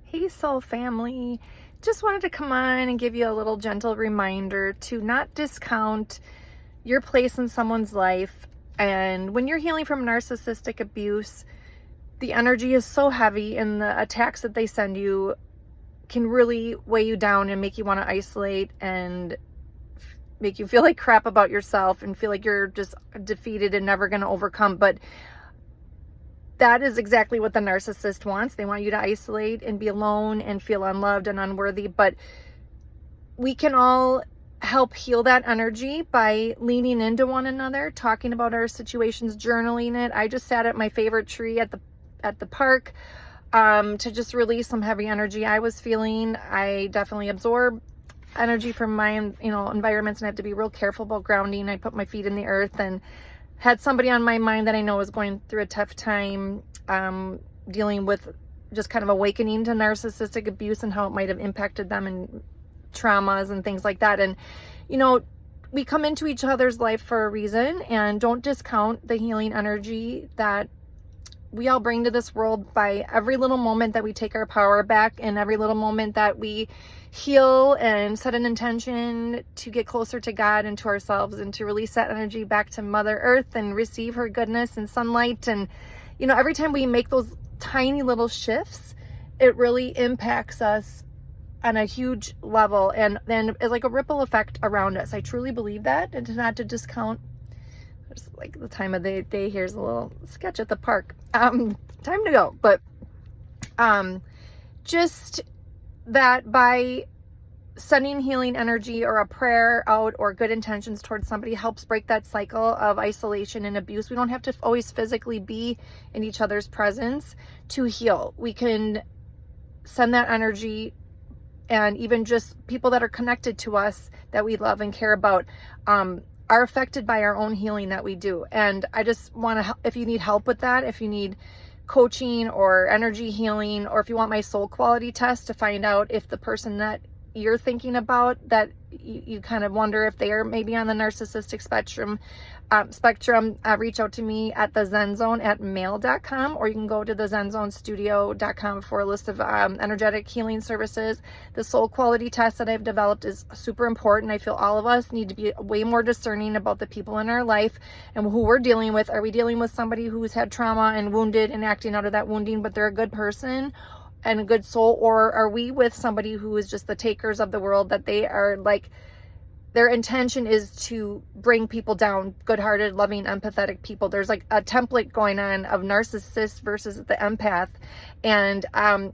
Hey, soul family. Just wanted to come on and give you a little gentle reminder to not discount your place in someone's life. And when you're healing from narcissistic abuse, the energy is so heavy, and the attacks that they send you can really weigh you down and make you want to isolate and make you feel like crap about yourself and feel like you're just defeated and never going to overcome. But that is exactly what the narcissist wants. They want you to isolate and be alone and feel unloved and unworthy. But we can all help heal that energy by leaning into one another, talking about our situations, journaling it. I just sat at my favorite tree at the park to just release some heavy energy I was feeling. I definitely absorb energy from my environments, and I have to be real careful about grounding. I put my feet in the earth and had somebody on my mind that I know is going through a tough time, dealing with just kind of awakening to narcissistic abuse and how it might have impacted them and traumas and things like that. And, we come into each other's life for a reason, and don't discount the healing energy that we all bring to this world by every little moment that we take our power back, and every little moment that we heal and set an intention to get closer to God and to ourselves, and to release that energy back to Mother Earth and receive her goodness and sunlight. And every time we make those tiny little shifts, it really impacts us on a huge level, and then it's like a ripple effect around us. I truly believe that, and not to discount. Just like the time of the day, here's a little sketch at the park. Time to go. But just that by sending healing energy or a prayer out or good intentions towards somebody helps break that cycle of isolation and abuse. We don't have to always physically be in each other's presence to heal. We can send that energy, and even just people that are connected to us that we love and care about are affected by our own healing that we do. And I just want to, if you need help with that, if you need coaching or energy healing, or if you want my soul quality test to find out if the person that you're thinking about, that you kind of wonder if they are maybe on the narcissistic spectrum, reach out to me at the zenzone@mail.com, or you can go to the zenzonestudio.com for a list of energetic healing services. The soul quality test that I've developed is super important. I feel all of us need to be way more discerning about the people in our life and who we're dealing with. Are we dealing with somebody who's had trauma and wounded and acting out of that wounding, but they're a good person and a good soul? Or are we with somebody who is just the takers of the world, that they are like, their intention is to bring people down, good-hearted, loving, empathetic people? There's like a template going on of narcissist versus the empath, and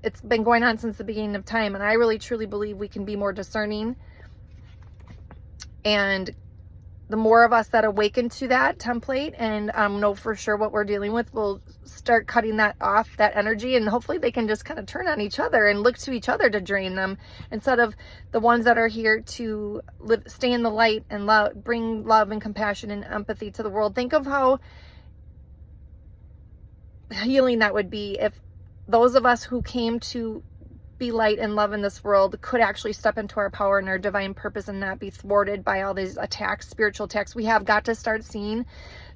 it's been going on since the beginning of time. And I really truly believe we can be more discerning, and the more of us that awaken to that template and know for sure what we're dealing with, we'll start cutting that off, that energy, and hopefully they can just kind of turn on each other and look to each other to drain them, instead of the ones that are here to stay in the light and bring love and compassion and empathy to the world. Think of how healing that would be if those of us who came to be light and love in this world could actually step into our power and our divine purpose and not be thwarted by all these attacks, spiritual attacks. We have got to start seeing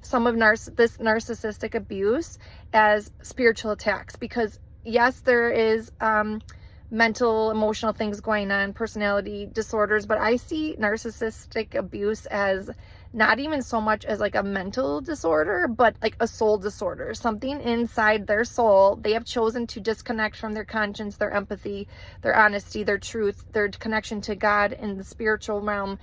some of this narcissistic abuse as spiritual attacks, because yes, there is mental, emotional things going on, personality disorders, but I see narcissistic abuse as not even so much as like a mental disorder, but like a soul disorder. Something inside their soul, they have chosen to disconnect from their conscience, their empathy, their honesty, their truth, their connection to God in the spiritual realm.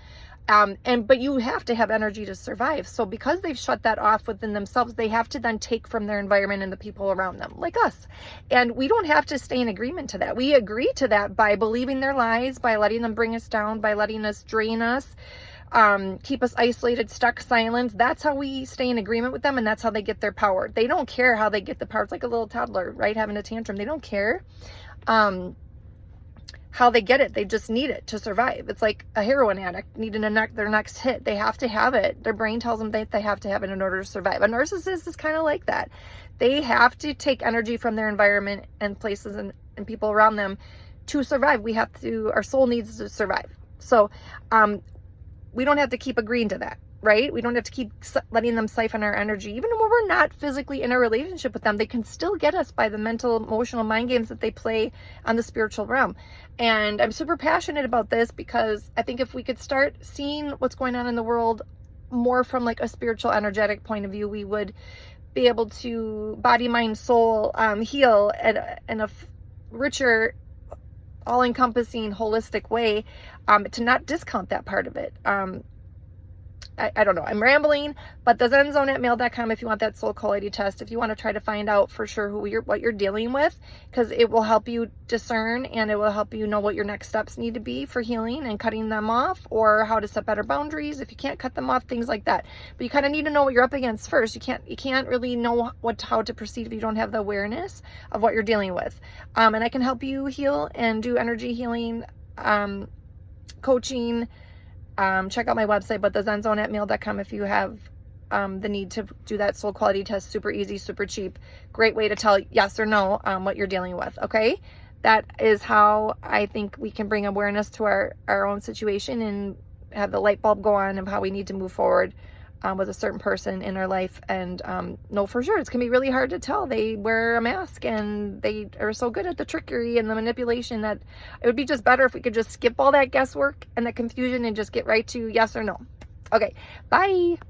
But you have to have energy to survive. So because they've shut that off within themselves, they have to then take from their environment and the people around them, like us. And we don't have to stay in agreement to that. We agree to that by believing their lies, by letting them bring us down, by letting us drain us, keep us isolated, stuck, silenced. That's how we stay in agreement with them, and that's how they get their power. They don't care how they get the power. It's like a little toddler, right, having a tantrum. They don't care how they get it. They just need it to survive. It's like a heroin addict needing their next hit. They have to have it. Their brain tells them that they have to have it in order to survive. A narcissist is kind of like that. They have to take energy from their environment and places and people around them to survive. Our soul needs to survive. So we don't have to keep agreeing to that. right? We don't have to keep letting them siphon our energy. Even when we're not physically in a relationship with them, they can still get us by the mental, emotional mind games that they play on the spiritual realm. And I'm super passionate about this because I think if we could start seeing what's going on in the world more from like a spiritual, energetic point of view, we would be able to body, mind, soul heal in a richer, all-encompassing, holistic way, to not discount that part of it. I don't know, I'm rambling, but the zenzone@mail.com if you want that soul quality test, if you want to try to find out for sure what you're dealing with, because it will help you discern and it will help you know what your next steps need to be for healing and cutting them off, or how to set better boundaries if you can't cut them off, things like that. But you kind of need to know what you're up against first. You can't really know how to proceed if you don't have the awareness of what you're dealing with. And I can help you heal and do energy healing, coaching. Check out my website, but thezenzone@mail.com if you have the need to do that soul quality test. Super easy, super cheap. Great way to tell yes or no what you're dealing with, okay? That is how I think we can bring awareness to our own situation and have the light bulb go on of how we need to move forward with a certain person in our life, and know for sure it's gonna be really hard to tell. They wear a mask and they are so good at the trickery and the manipulation that it would be just better if we could just skip all that guesswork and the confusion and just get right to yes or no. Okay, bye.